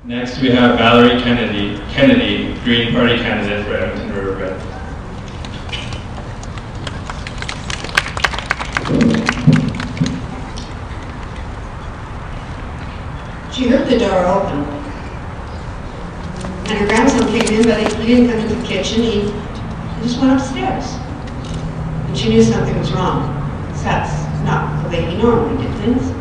Next, we have Valerie Kennedy, Green Party candidate for Edmonton Riverbend. She heard the door open, and her grandson came in, but he didn't come to the kitchen. He just went upstairs, and she knew something was wrong. So that's not the way he normally did things.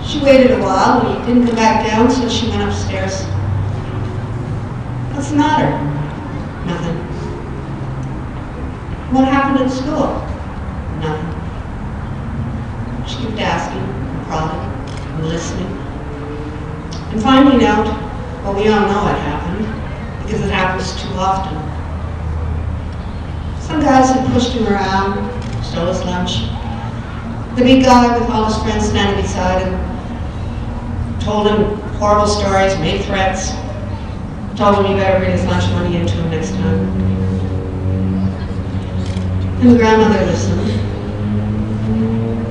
She waited a while, and he didn't come back down, so she went upstairs. What's the matter? Nothing. What happened at school? Nothing. She kept asking, prodding, and listening, and finding out, well, we all know it happened, because it happens too often. Some guys had pushed him around, stole his lunch. The big guy with all his friends standing beside him told him horrible stories, made threats, told him he better bring his lunch money into him next time. And the grandmother listened,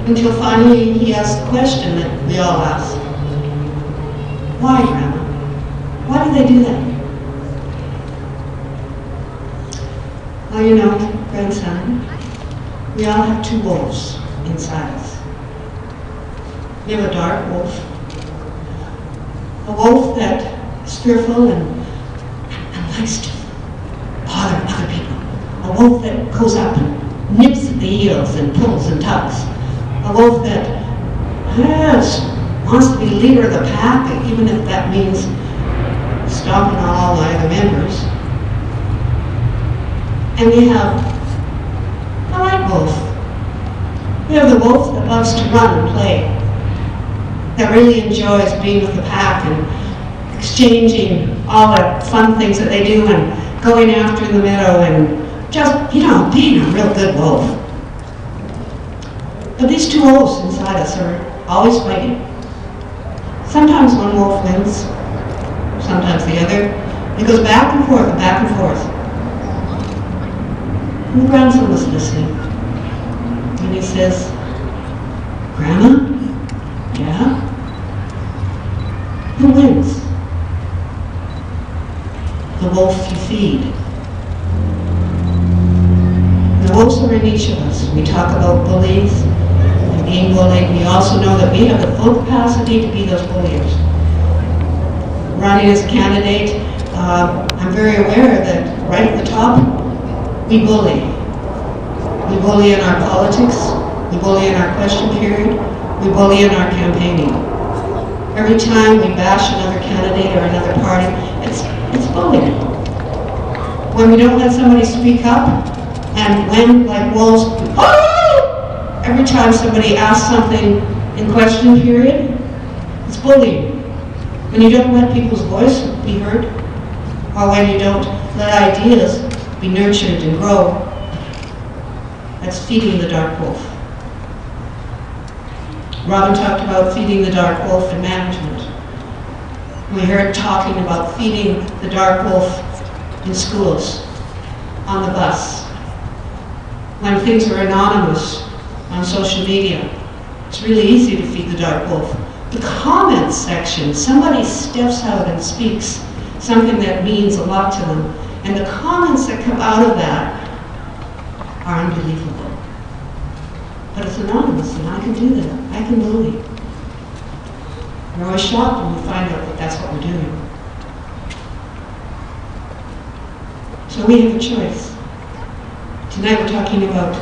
until finally he asked the question that we all ask. Why, Grandma? Why do they do that? Well, you know, grandson, we all have two wolves inside us. We have a dark wolf, a wolf that is fearful and likes to bother other people, a wolf that goes up and nips at the heels and pulls and tugs, a wolf that wants to be leader of the pack, even if that means stomping on all the other members. And we have a light wolf. We have the wolf that loves to run and play, that really enjoys being with the pack and exchanging all the fun things that they do and going after in the meadow and just, being a real good wolf. But these two wolves inside us are always fighting. Sometimes one wolf wins, sometimes the other. It goes back and forth and back and forth. And the grandson was listening. And he says, Grandma? Yeah? Who wins? The wolf you feed. The wolves are in each of us. We talk about bullies and being bullied. We also know that we have the full capacity to be those bulliers. Running as a candidate, I'm very aware that right at the top, we bully. We bully in our politics. We bully in our question period. We bully in our campaigning. Every time we bash another candidate or another party, it's bullying. When we don't let somebody speak up, and when, like wolves, oh! Every time somebody asks something in question period, it's bullying. When you don't let people's voice be heard, or when you don't let ideas be nurtured and grow, that's feeding the dark wolf. Robin talked about feeding the dark wolf in management. We heard talking about feeding the dark wolf in schools, on the bus, when things are anonymous on social media. It's really easy to feed the dark wolf. The comments section, somebody steps out and speaks something that means a lot to them, and the comments that come out of that are unbelievable. But it's anonymous, and I can do that. I can bully. We're always shocked when we find out that that's what we're doing. So we have a choice. Tonight we're talking about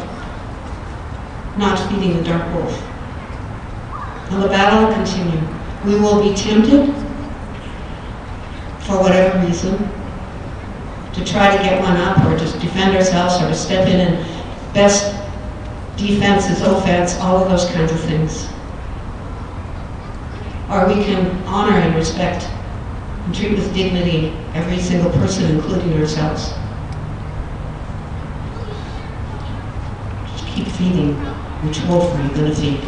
not feeding the dark wolf. Well, the battle will continue. We will be tempted, for whatever reason, to try to get one up or just defend ourselves or to step in and best defense is offense, all of those kinds of things. Or we can honor and respect and treat with dignity every single person, including ourselves. Just keep feeding. Which wolf are you going to feed?